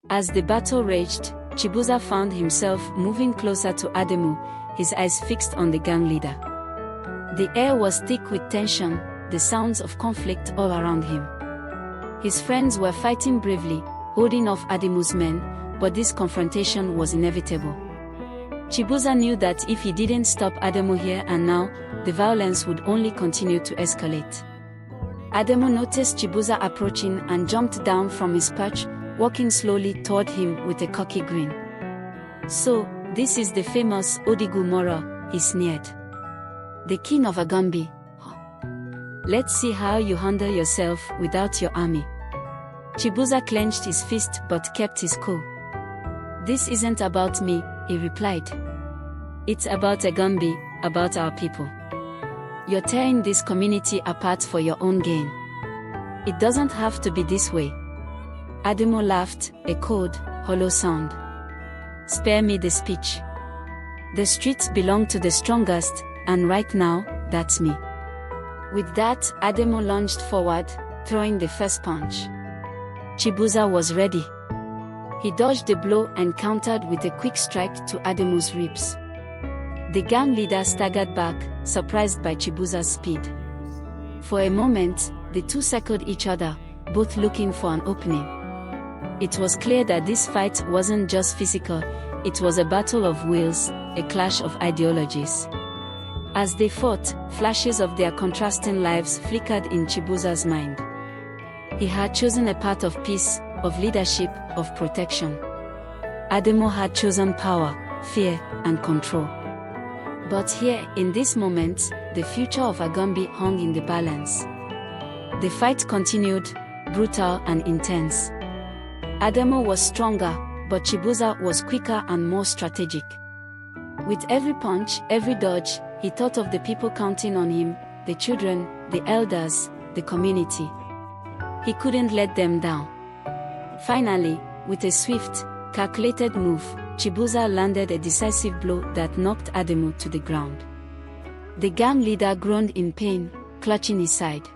As the battle raged, Chibuza found himself moving closer to Ademu, his eyes fixed on the gang leader. The air was thick with tension, the sounds of conflict all around him. His friends were fighting bravely, holding off Ademu's men, but this confrontation was inevitable. Chibuza knew that if he didn't stop Ademu here and now, the violence would only continue to escalate. Ademu noticed Chibuza approaching and jumped down from his perch, walking slowly toward him with a cocky grin. "So, this is the famous ODOGWU Moro," he sneered. "The king of AGUNBE. Let's see how you handle yourself without your army." Chibuza clenched his fist but kept his cool. "This isn't about me," he replied. "It's about AGUNBE, about our people. You're tearing this community apart for your own gain. It doesn't have to be this way." Ademu laughed, a cold, hollow sound. "Spare me the speech. The streets belong to the strongest, and right now, that's me." With that, Ademu lunged forward, throwing the first punch. Chibuza was ready. He dodged the blow and countered with a quick strike to Ademu's ribs. The gang leader staggered back, surprised by Chibuza's speed. For a moment, the two circled each other, both looking for an opening. It was clear that this fight wasn't just physical, it was a battle of wills, a clash of ideologies. As they fought, flashes of their contrasting lives flickered in Chibuza's mind. He had chosen a path of peace, of leadership, of protection. Ademu had chosen power, fear, and control. But here, in this moment, the future of AGUNBE hung in the balance. The fight continued, brutal and intense. Ademu was stronger, but Chibuza was quicker and more strategic. With every punch, every dodge, he thought of the people counting on him, the children, the elders, the community. He couldn't let them down. Finally, with a swift, calculated move, Chibuza landed a decisive blow that knocked Ademu to the ground. The gang leader groaned in pain, clutching his side.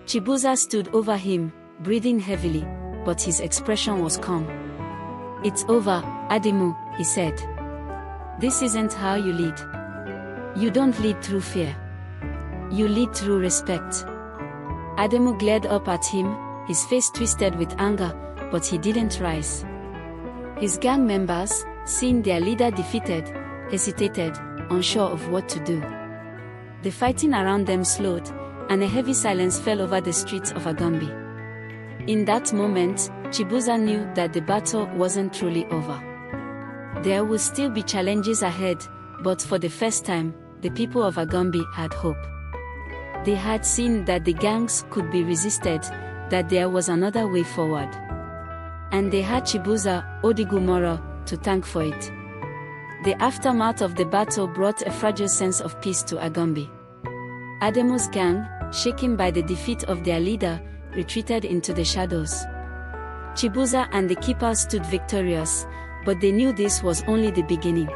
Chibuza stood over him, breathing heavily, but his expression was calm. "It's over, Ademu," he said. "This isn't how you lead. You don't lead through fear. You lead through respect." Ademu glared up at him, his face twisted with anger, but he didn't rise. His gang members, seeing their leader defeated, hesitated, unsure of what to do. The fighting around them slowed, and a heavy silence fell over the streets of AGUNBE. In that moment, Chibuza knew that the battle wasn't truly over. There would still be challenges ahead, but for the first time, the people of AGUNBE had hope. They had seen that the gangs could be resisted, that there was another way forward. And they had Chibuza, ODOGWU Moro, to thank for it. The aftermath of the battle brought a fragile sense of peace to AGUNBE. Ademu's gang, shaken by the defeat of their leader, retreated into the shadows. Chibuza and the keepers stood victorious, but they knew this was only the beginning.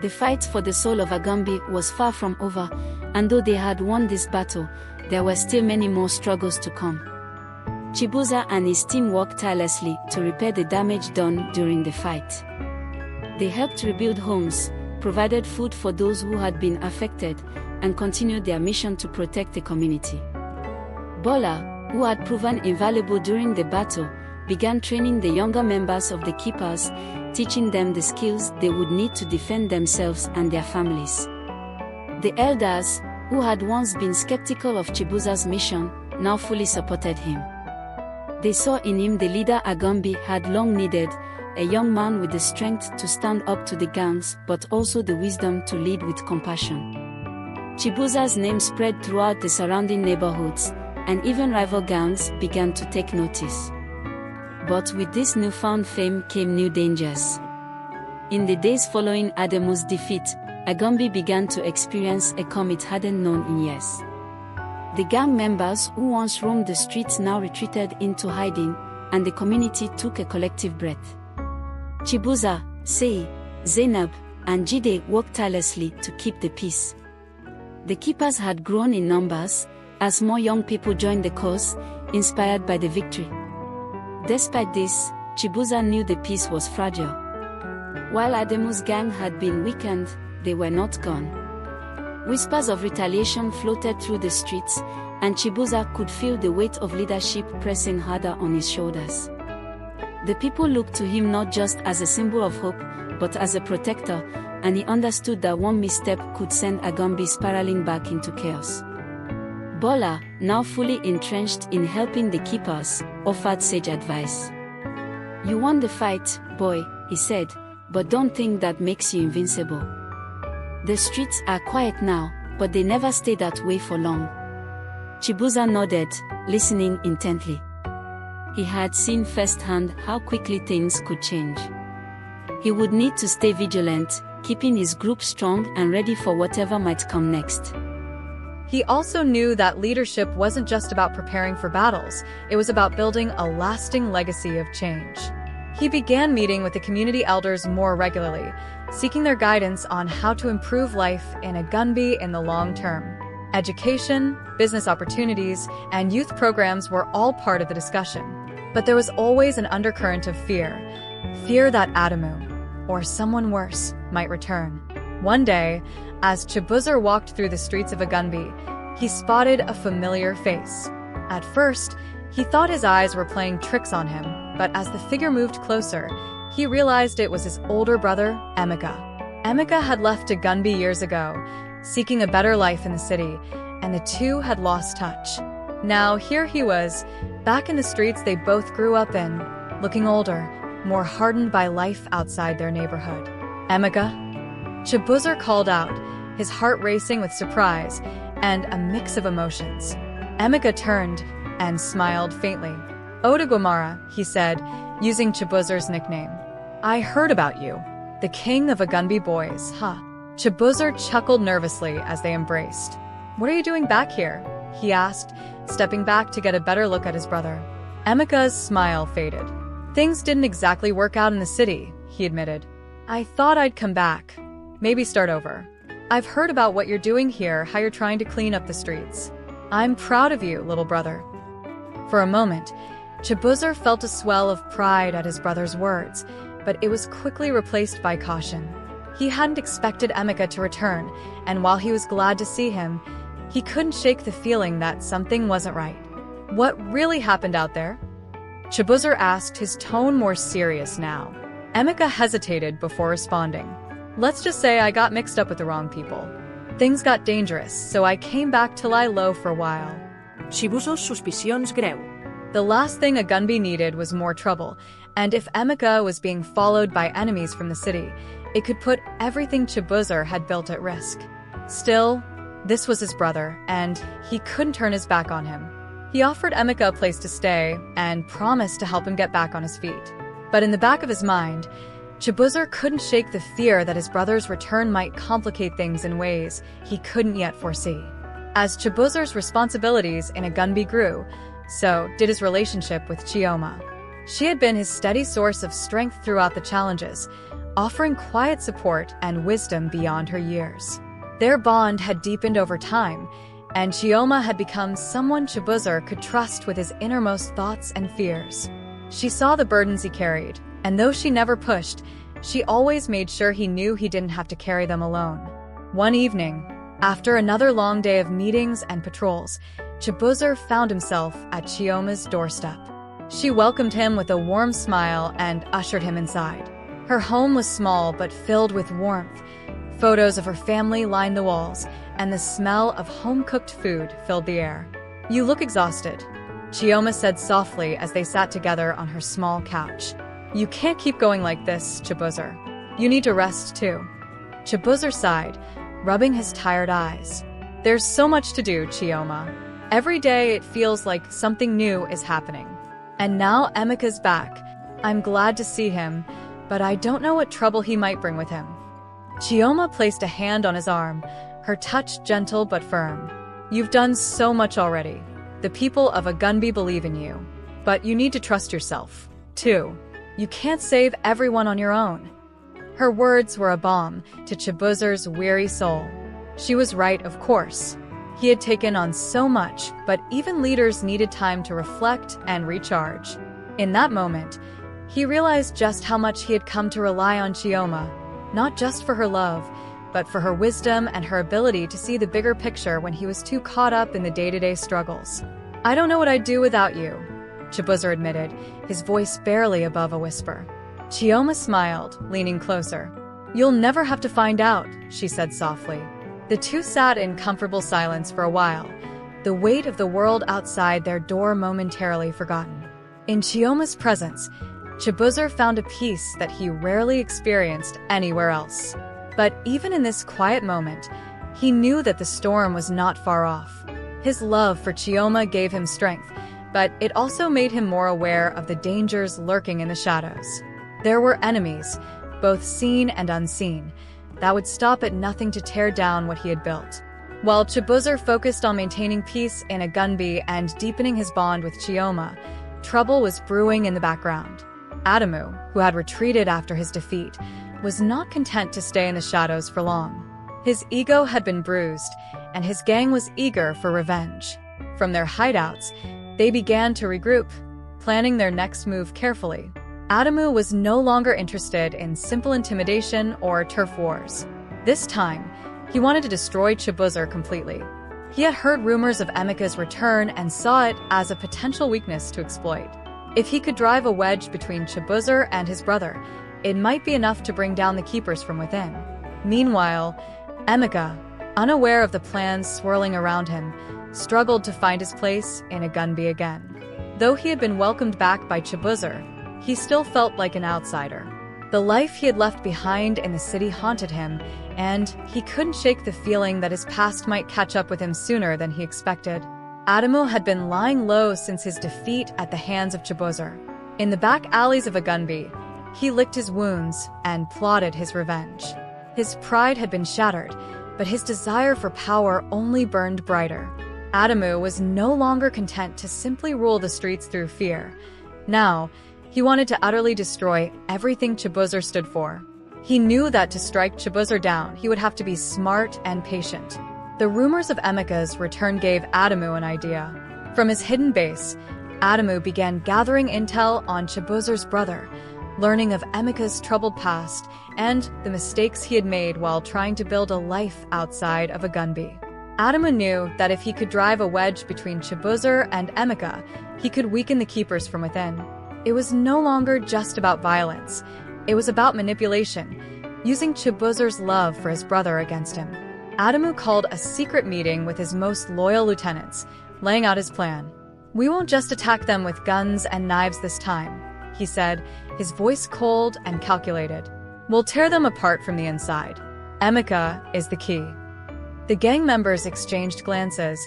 The fight for the soul of AGUNBE was far from over, and though they had won this battle, there were still many more struggles to come. Chibuza and his team worked tirelessly to repair the damage done during the fight. They helped rebuild homes, provided food for those who had been affected, and continued their mission to protect the community. Bola, who had proven invaluable during the battle, began training the younger members of the keepers, teaching them the skills they would need to defend themselves and their families. The elders, who had once been skeptical of Chibuza's mission, now fully supported him. They saw in him the leader AGUNBE had long needed, a young man with the strength to stand up to the gangs but also the wisdom to lead with compassion. Chibuza's name spread throughout the surrounding neighborhoods, and even rival gangs began to take notice. But with this newfound fame came new dangers. In the days following Ademu's defeat, AGUNBE began to experience a calm it hadn't known in years. The gang members who once roamed the streets now retreated into hiding, and the community took a collective breath. Chibuza, Sei, Zainab, and Jide worked tirelessly to keep the peace. The keepers had grown in numbers, as more young people joined the cause, inspired by the victory. Despite this, Chibuza knew the peace was fragile. While Ademu's gang had been weakened, they were not gone. Whispers of retaliation floated through the streets, and Chibuza could feel the weight of leadership pressing harder on his shoulders. The people looked to him not just as a symbol of hope, but as a protector, and he understood that one misstep could send AGUNBE spiraling back into chaos. Bola, now fully entrenched in helping the keepers, offered sage advice. "You won the fight, boy," he said, "but don't think that makes you invincible. The streets are quiet now, but they never stay that way for long." Chibuza nodded, listening intently. He had seen firsthand how quickly things could change. He would need to stay vigilant, keeping his group strong and ready for whatever might come next. He also knew that leadership wasn't just about preparing for battles, it was about building a lasting legacy of change. He began meeting with the community elders more regularly, seeking their guidance on how to improve life in AGUNBE in the long term. Education, business opportunities, and youth programs were all part of the discussion. But there was always an undercurrent of fear. Fear that Ademu, or someone worse, might return. One day, as Chibuza walked through the streets of AGUNBE, he spotted a familiar face. At first, he thought his eyes were playing tricks on him, but as the figure moved closer, he realized it was his older brother, Emeka. Emeka had left AGUNBE years ago, seeking a better life in the city, and the two had lost touch. Now here he was, back in the streets they both grew up in, looking older, more hardened by life outside their neighborhood. "Emeka?" Chibuza called out, his heart racing with surprise and a mix of emotions. Emeka turned and smiled faintly. "ODOGWU," he said, using Chibuza's nickname. "I heard about you. The king of AGUNBE boys, huh?" Chibuza chuckled nervously as they embraced. "What are you doing back here?" he asked, stepping back to get a better look at his brother. Emeka's smile faded. "Things didn't exactly work out in the city," he admitted. "I thought I'd come back. Maybe start over. I've heard about what you're doing here, how you're trying to clean up the streets. I'm proud of you, little brother." For a moment, Chibuza felt a swell of pride at his brother's words, but it was quickly replaced by caution. He hadn't expected Emeka to return, and while he was glad to see him, he couldn't shake the feeling that something wasn't right. "What really happened out there?" Chibuza asked, his tone more serious now. Emeka hesitated before responding. "Let's just say I got mixed up with the wrong people. Things got dangerous, so I came back to lie low for a while." Chibuza's suspicions greu. The last thing AGUNBE needed was more trouble, and if Emeka was being followed by enemies from the city, it could put everything Chibuza had built at risk. Still, this was his brother, and he couldn't turn his back on him. He offered Emeka a place to stay and promised to help him get back on his feet. But in the back of his mind, Chibuza couldn't shake the fear that his brother's return might complicate things in ways he couldn't yet foresee. As Chibuza's responsibilities in AGUNBE grew, so did his relationship with Chioma. She had been his steady source of strength throughout the challenges, offering quiet support and wisdom beyond her years. Their bond had deepened over time, and Chioma had become someone Chibuza could trust with his innermost thoughts and fears. She saw the burdens he carried, and though she never pushed, she always made sure he knew he didn't have to carry them alone. One evening, after another long day of meetings and patrols, Chibuza found himself at Chioma's doorstep. She welcomed him with a warm smile and ushered him inside. Her home was small but filled with warmth. Photos of her family lined the walls, and the smell of home-cooked food filled the air. "You look exhausted," Chioma said softly as they sat together on her small couch. "You can't keep going like this, Chibuza. You need to rest too." Chibuza sighed, rubbing his tired eyes. "There's so much to do, Chioma. Every day it feels like something new is happening. And now Emeka's back. I'm glad to see him, but I don't know what trouble he might bring with him." Chioma placed a hand on his arm, her touch gentle but firm. "You've done so much already. The people of AGUNBE believe in you. But you need to trust yourself, too. You can't save everyone on your own." Her words were a balm to Chibuza's weary soul. She was right, of course. He had taken on so much, but even leaders needed time to reflect and recharge. In that moment, He realized just how much he had come to rely on Chioma, not just for her love, but for her wisdom and her ability to see the bigger picture when he was too caught up in the day-to-day struggles. "I don't know what I'd do without you," Chibuzur admitted, his voice barely above a whisper. Chioma smiled, leaning closer. "You'll never have to find out," she said softly. The two sat in comfortable silence for a while, the weight of the world outside their door momentarily forgotten. In Chioma's presence, Chibuzur found a peace that he rarely experienced anywhere else. But even in this quiet moment, he knew that the storm was not far off. His love for Chioma gave him strength, but it also made him more aware of the dangers lurking in the shadows. There were enemies, both seen and unseen, that would stop at nothing to tear down what he had built. While Chibuzur focused on maintaining peace in AGUNBE and deepening his bond with Chioma, trouble was brewing in the background. AGUNBE, who had retreated after his defeat, was not content to stay in the shadows for long. His ego had been bruised, and his gang was eager for revenge. From their hideouts, they began to regroup, planning their next move carefully. AGUNBE was no longer interested in simple intimidation or turf wars. This time, he wanted to destroy Chibuzur completely. He had heard rumors of Emika's return and saw it as a potential weakness to exploit. If he could drive a wedge between Chibuzur and his brother, it might be enough to bring down the keepers from within. Meanwhile, Emika, unaware of the plans swirling around him, struggled to find his place in AGUNBE again. Though he had been welcomed back by Chibuzur, he still felt like an outsider. The life he had left behind in the city haunted him, and he couldn't shake the feeling that his past might catch up with him sooner than he expected. AGUNBE had been lying low since his defeat at the hands of Chibuzur. In the back alleys of AGUNBE, he licked his wounds and plotted his revenge. His pride had been shattered, but his desire for power only burned brighter. AGUNBE was no longer content to simply rule the streets through fear. Now, he wanted to utterly destroy everything Chibuzur stood for. He knew that to strike Chibuzur down, he would have to be smart and patient. The rumors of Emika's return gave AGUNBE an idea. From his hidden base, AGUNBE began gathering intel on Chibuzur's brother, learning of Emika's troubled past and the mistakes he had made while trying to build a life outside of AGUNBE. AGUNBE knew that if he could drive a wedge between Chibuzur and Emika, he could weaken the keepers from within. It was no longer just about violence. It was about manipulation, using Chibuzur's love for his brother against him. AGUNBE called a secret meeting with his most loyal lieutenants, laying out his plan. "We won't just attack them with guns and knives this time," he said, his voice cold and calculated. "We'll tear them apart from the inside. Emika is the key." The gang members exchanged glances,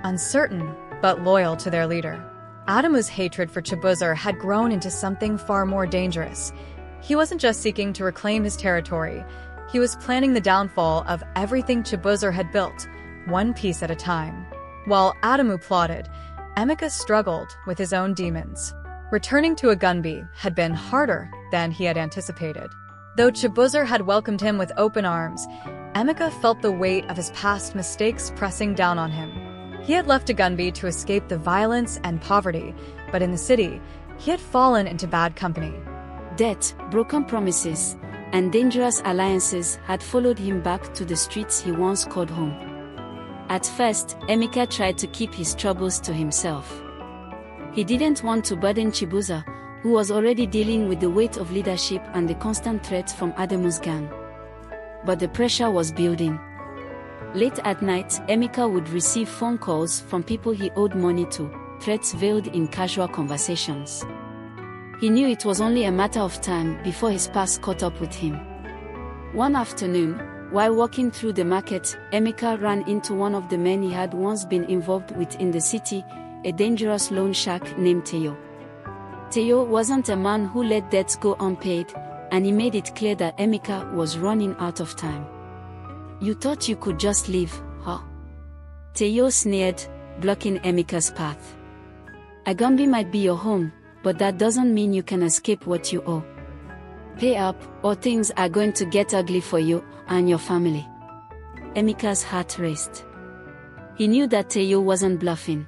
uncertain but loyal to their leader. AGUNBE's hatred for Chibuzur had grown into something far more dangerous. He wasn't just seeking to reclaim his territory, he was planning the downfall of everything Chibuzur had built, one piece at a time. While AGUNBE plotted, Emika struggled with his own demons. Returning to AGUNBE had been harder than he had anticipated. Though Chibuzur had welcomed him with open arms, Emika felt the weight of his past mistakes pressing down on him. He had left AGUNBE to escape the violence and poverty, but in the city, he had fallen into bad company. Debt, broken promises, and dangerous alliances had followed him back to the streets he once called home. At first, Emika tried to keep his troubles to himself. He didn't want to burden Chibuzur, who was already dealing with the weight of leadership and the constant threats from AGUNBE's gang. But the pressure was building. Late at night, Emika would receive phone calls from people he owed money to, threats veiled in casual conversations. He knew it was only a matter of time before his past caught up with him. One afternoon, while walking through the market, Emika ran into one of the men he had once been involved with in the city, a dangerous loan shark named Teo. Teo wasn't a man who let debts go unpaid, and he made it clear that Emika was running out of time. "You thought you could just leave, huh?" Teo sneered, blocking Emika's path. "AGUNBE might be your home, but that doesn't mean you can escape what you owe. Pay up, or things are going to get ugly for you and your family." Emika's heart raced. He knew that Teo wasn't bluffing.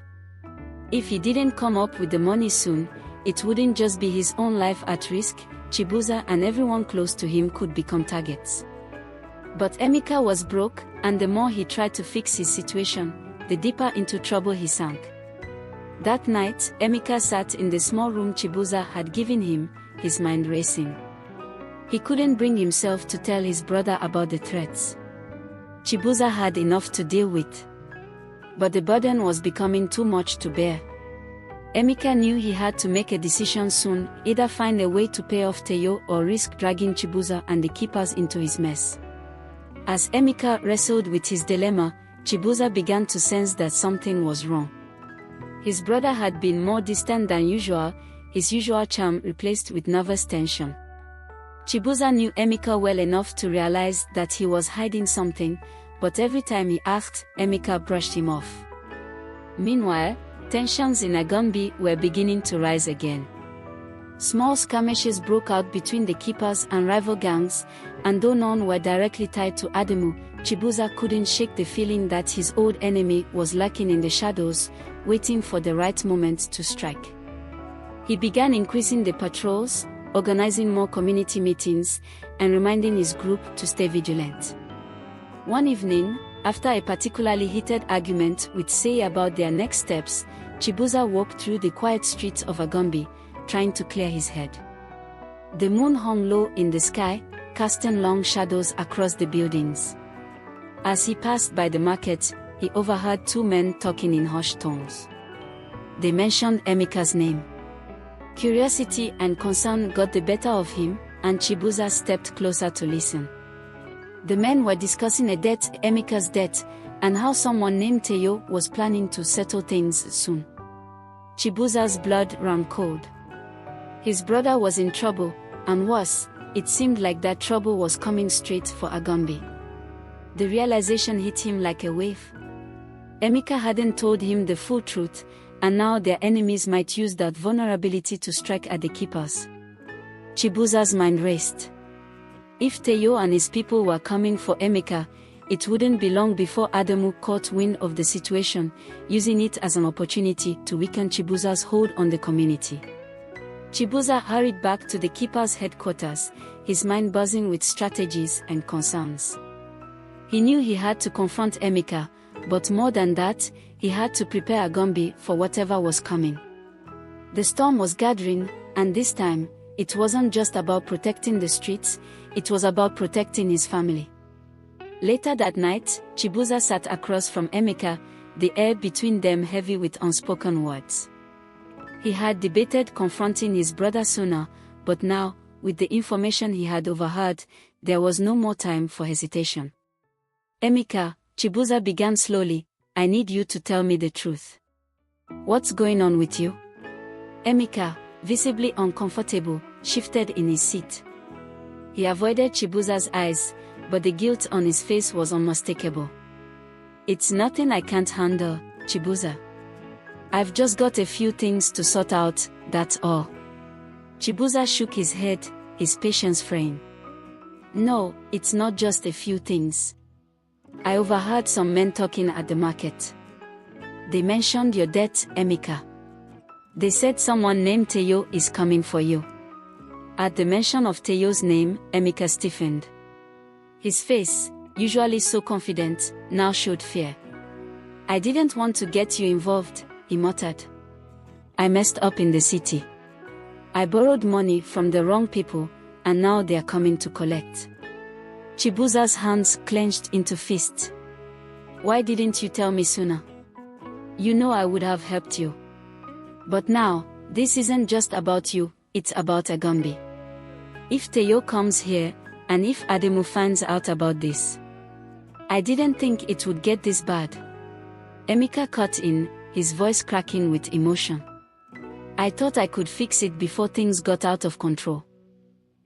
If he didn't come up with the money soon, it wouldn't just be his own life at risk, Chibuza and everyone close to him could become targets. But Emeka was broke, and the more he tried to fix his situation, the deeper into trouble he sank. That night, Emeka sat in the small room Chibuza had given him, his mind racing. He couldn't bring himself to tell his brother about the threats. Chibuza had enough to deal with. But the burden was becoming too much to bear. Emeka knew he had to make a decision soon, either find a way to pay off Teyo or risk dragging Chibuza and the keepers into his mess. As Emeka wrestled with his dilemma, Chibuza began to sense that something was wrong. His brother had been more distant than usual, his usual charm replaced with nervous tension. Chibuza knew Emeka well enough to realize that he was hiding something, but every time he asked, Emeka brushed him off. Meanwhile, tensions in AGUNBE were beginning to rise again. Small skirmishes broke out between the keepers and rival gangs, and though none were directly tied to AGUNBE, Chibuza couldn't shake the feeling that his old enemy was lurking in the shadows, waiting for the right moment to strike. He began increasing the patrols, organizing more community meetings, and reminding his group to stay vigilant. One evening, after a particularly heated argument with Sei about their next steps, Chibuza walked through the quiet streets of AGUNBE, trying to clear his head. The moon hung low in the sky, casting long shadows across the buildings. As he passed by the market, he overheard two men talking in hushed tones. They mentioned Emeka's name. Curiosity and concern got the better of him, and Chibuza stepped closer to listen. The men were discussing a debt, Emeka's debt, and how someone named Teyo was planning to settle things soon. Chibuza's blood ran cold. His brother was in trouble, and worse, it seemed like that trouble was coming straight for AGUNBE. The realization hit him like a wave. Emeka hadn't told him the full truth, and now their enemies might use that vulnerability to strike at the keepers. Chibuza's mind raced. If Teyo and his people were coming for Emeka, it wouldn't be long before AGUNBE caught wind of the situation, using it as an opportunity to weaken Chibuza's hold on the community. Chibuza hurried back to the keepers' headquarters, his mind buzzing with strategies and concerns. He knew he had to confront Emeka, but more than that, he had to prepare AGUNBE for whatever was coming. The storm was gathering, and this time, it wasn't just about protecting the streets, it was about protecting his family. Later that night, Chibuza sat across from Emeka, the air between them heavy with unspoken words. He had debated confronting his brother sooner, but now, with the information he had overheard, there was no more time for hesitation. Emeka, Chibuza began slowly, I need you to tell me the truth. What's going on with you? Emeka, visibly uncomfortable, shifted in his seat. He avoided Chibuza's eyes, but the guilt on his face was unmistakable. It's nothing I can't handle, Chibuza. I've just got a few things to sort out, that's all. Chibuza shook his head, his patience fraying. No, it's not just a few things. I overheard some men talking at the market. They mentioned your debt, Emeka. They said someone named Teyo is coming for you. At the mention of Teyo's name, Emeka stiffened. His face, usually so confident, now showed fear. I didn't want to get you involved, he muttered. I messed up in the city. I borrowed money from the wrong people, and now they are coming to collect. Chibuza's hands clenched into fists. Why didn't you tell me sooner? You know I would have helped you. But now, this isn't just about you, it's about AGUNBE. If Teyo comes here, and if AGUNBE finds out about this. I didn't think it would get this bad. Emeka cut in, his voice cracking with emotion. I thought I could fix it before things got out of control.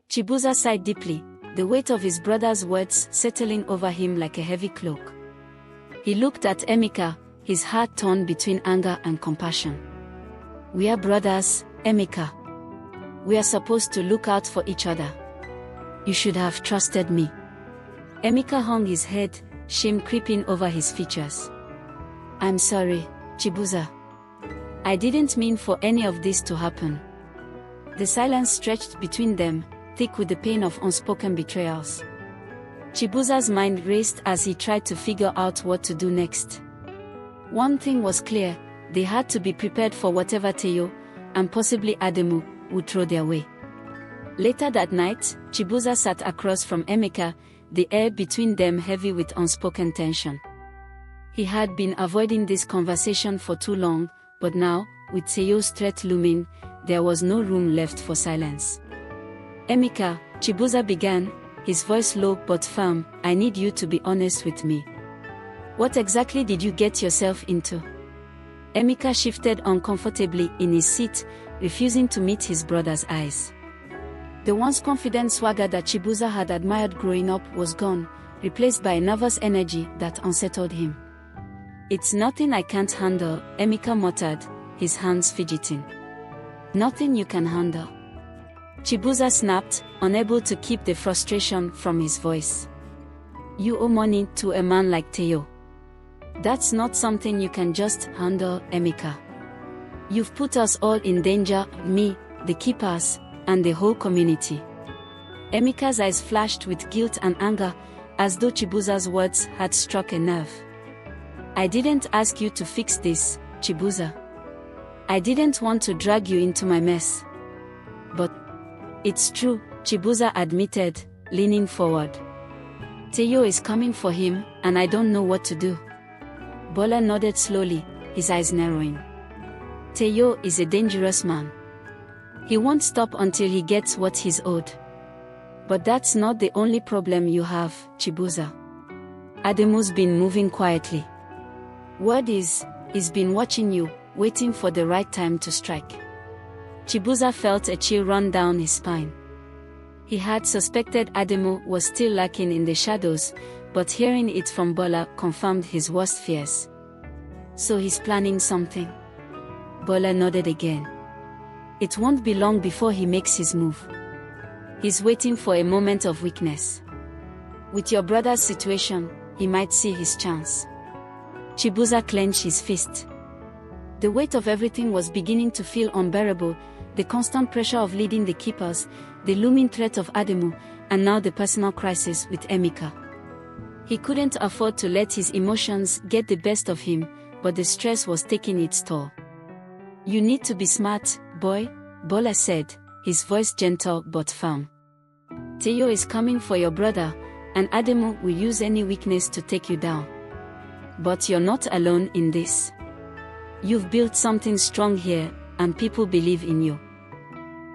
Chibuza sighed deeply, the weight of his brother's words settling over him like a heavy cloak. He looked at Emeka, his heart torn between anger and compassion. We are brothers, Emeka. We are supposed to look out for each other. You should have trusted me. Emeka hung his head, shame creeping over his features. I'm sorry, Chibuza. I didn't mean for any of this to happen. The silence stretched between them, thick with the pain of unspoken betrayals. Chibuza's mind raced as he tried to figure out what to do next. One thing was clear, they had to be prepared for whatever Teo, and possibly Ademu, would throw their way. Later that night, Chibuza sat across from Emeka, the air between them heavy with unspoken tension. He had been avoiding this conversation for too long, but now, with Teo's threat looming, there was no room left for silence. Emeka, Chibuza began, his voice low but firm, I need you to be honest with me. What exactly did you get yourself into? Emeka shifted uncomfortably in his seat, refusing to meet his brother's eyes. The once confident swagger that Chibuza had admired growing up was gone, replaced by a nervous energy that unsettled him. It's nothing I can't handle, Emeka muttered, his hands fidgeting. Nothing you can handle. Chibuza snapped, unable to keep the frustration from his voice. You owe money to a man like Teo. That's not something you can just handle, Emeka. You've put us all in danger, me, the keepers, and the whole community. Emeka's eyes flashed with guilt and anger, as though Chibuza's words had struck a nerve. I didn't ask you to fix this, Chibuza. I didn't want to drag you into my mess. But it's true, Chibuza admitted, leaning forward. Teo is coming for him, and I don't know what to do. Bola nodded slowly, his eyes narrowing. Teo is a dangerous man. He won't stop until he gets what he's owed. But that's not the only problem you have, Chibuza. Ademu's been moving quietly. Word is, he's been watching you, waiting for the right time to strike. Chibuza felt a chill run down his spine. He had suspected Ademu was still lurking in the shadows, but hearing it from Bola confirmed his worst fears. So he's planning something. Bola nodded again. It won't be long before he makes his move. He's waiting for a moment of weakness. With your brother's situation, he might see his chance. Chibuza clenched his fist. The weight of everything was beginning to feel unbearable, the constant pressure of leading the keepers, the looming threat of Ademu, and now the personal crisis with Emeka. He couldn't afford to let his emotions get the best of him, but the stress was taking its toll. You need to be smart, boy, Bola said, his voice gentle but firm. Teo is coming for your brother, and Ademu will use any weakness to take you down. But you're not alone in this. You've built something strong here, and people believe in you.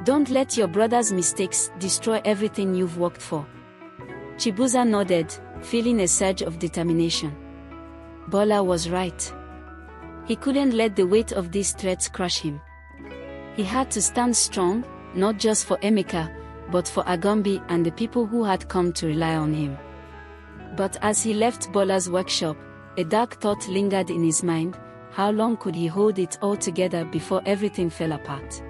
Don't let your brother's mistakes destroy everything you've worked for. Chibuza nodded, feeling a surge of determination. Bola was right. He couldn't let the weight of these threats crush him. He had to stand strong, not just for Emeka, but for AGUNBE and the people who had come to rely on him. But as he left Bola's workshop, a dark thought lingered in his mind. How long could he hold it all together before everything fell apart?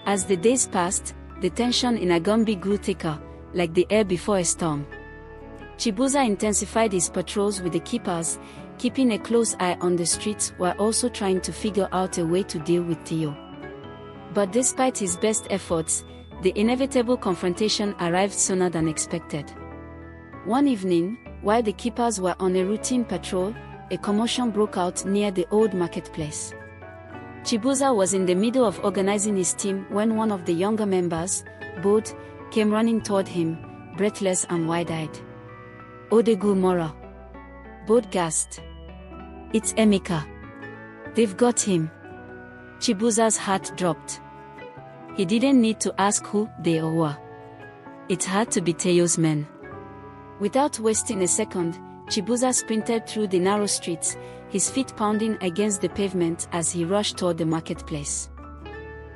As the days passed, the tension in AGUNBE grew thicker, like the air before a storm. Chibuza intensified his patrols with the keepers, keeping a close eye on the streets while also trying to figure out a way to deal with Teo. But despite his best efforts, the inevitable confrontation arrived sooner than expected. One evening, while the keepers were on a routine patrol, a commotion broke out near the old marketplace. Chibuza was in the middle of organizing his team when one of the younger members, Bod, came running toward him, breathless and wide-eyed. ODOGWU Mora. Bod gasped. It's Emeka. They've got him. Chibuza's heart dropped. He didn't need to ask who they were. It had to be Teo's men. Without wasting a second, Chibuza sprinted through the narrow streets, his feet pounding against the pavement as he rushed toward the marketplace.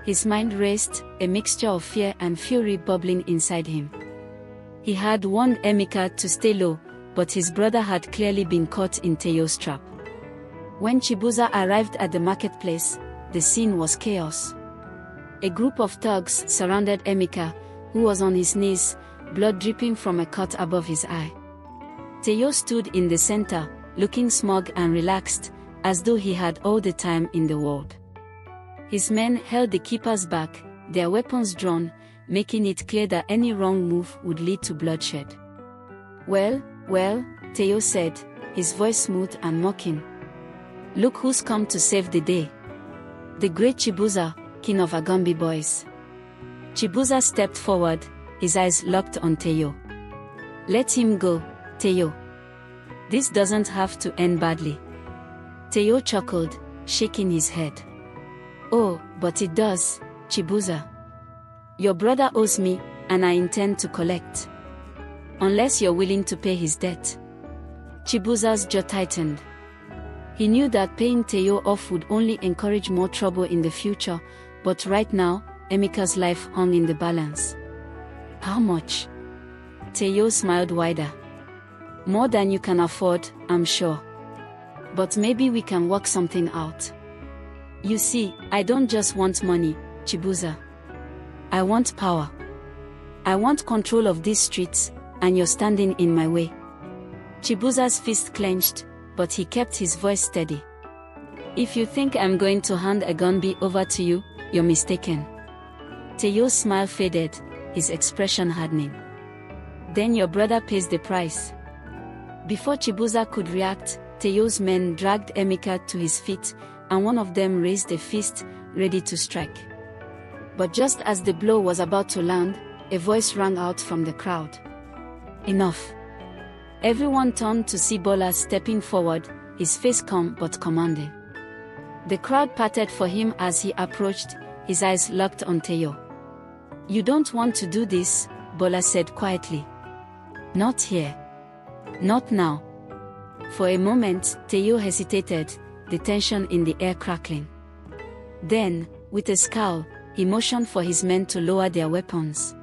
His mind raced, a mixture of fear and fury bubbling inside him. He had warned Emeka to stay low, but his brother had clearly been caught in Teo's trap. When Chibuza arrived at the marketplace, the scene was chaos. A group of thugs surrounded Emeka, who was on his knees, blood dripping from a cut above his eye. Teo stood in the center, looking smug and relaxed, as though he had all the time in the world. His men held the keepers back, their weapons drawn, making it clear that any wrong move would lead to bloodshed. Well, Teo said, his voice smooth and mocking. Look who's come to save the day. The great Chibuza, king of AGUNBE boys. Chibuza stepped forward, his eyes locked on Teo. Let him go, Teo. This doesn't have to end badly. Teo chuckled, shaking his head. Oh, but it does, Chibuza. Your brother owes me, and I intend to collect. Unless you're willing to pay his debt. Chibuza's jaw tightened. He knew that paying Teo off would only encourage more trouble in the future, but right now, Emika's life hung in the balance. How much? Teo smiled wider. More than you can afford, I'm sure. But maybe we can work something out. You see, I don't just want money, Chibuza. I want power. I want control of these streets, and you're standing in my way. Chibuza's fist clenched, but he kept his voice steady. If you think I'm going to hand AGUNBE over to you, you're mistaken. Teo's smile faded, his expression hardening. Then your brother pays the price. Before Chibuza could react, Teo's men dragged Emika to his feet, and one of them raised a fist, ready to strike. But just as the blow was about to land, a voice rang out from the crowd. Enough. Everyone turned to see Bola stepping forward, his face calm but commanding. The crowd parted for him as he approached, his eyes locked on Teo. You don't want to do this, Bola said quietly. Not here. Not now. For a moment, Teo hesitated, the tension in the air crackling. Then, with a scowl, he motioned for his men to lower their weapons.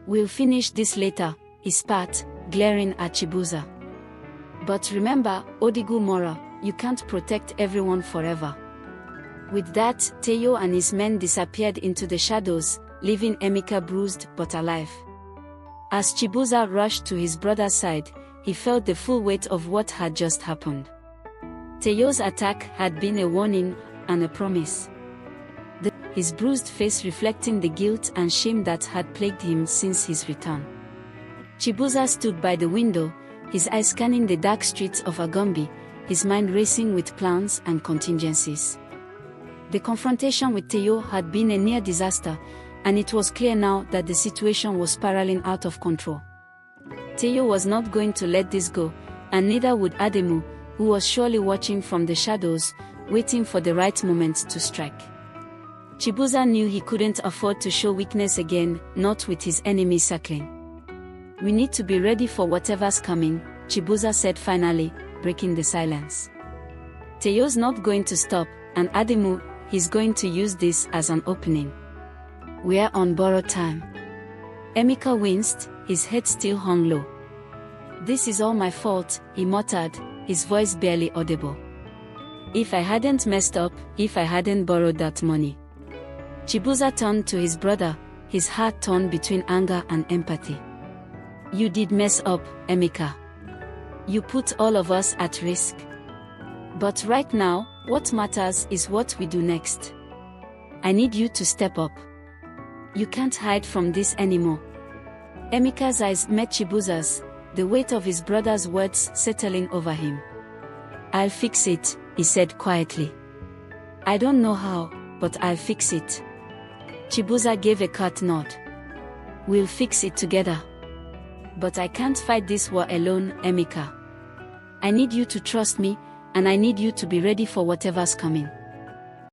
We'll finish this later, he spat, glaring at Chibuza. But remember, ODOGWU, you can't protect everyone forever. With that, Teo and his men disappeared into the shadows, leaving Emika bruised but alive. As Chibuza rushed to his brother's side, he felt the full weight of what had just happened. Teo's attack had been a warning and a promise. His bruised face reflecting the guilt and shame that had plagued him since his return. Chibuza stood by the window, his eyes scanning the dark streets of AGUNBE, his mind racing with plans and contingencies. The confrontation with Teo had been a near disaster, and it was clear now that the situation was spiraling out of control. Teo was not going to let this go, and neither would Ademu, who was surely watching from the shadows, waiting for the right moment to strike. Chibuza knew he couldn't afford to show weakness again, not with his enemy circling. We need to be ready for whatever's coming, Chibuza said finally, breaking the silence. Teo's not going to stop, and Ademu, he's going to use this as an opening. We're on borrowed time. Emika winced, his head still hung low. This is all my fault, he muttered, his voice barely audible. If I hadn't messed up, if I hadn't borrowed that money. Chibuza turned to his brother, his heart torn between anger and empathy. You did mess up, Emika. You put all of us at risk. But right now, what matters is what we do next. I need you to step up. You can't hide from this anymore. Emika's eyes met Chibuza's, the weight of his brother's words settling over him. I'll fix it, he said quietly. I don't know how, but I'll fix it. Chibuza gave a curt nod. We'll fix it together. But I can't fight this war alone, Emika. I need you to trust me, and I need you to be ready for whatever's coming.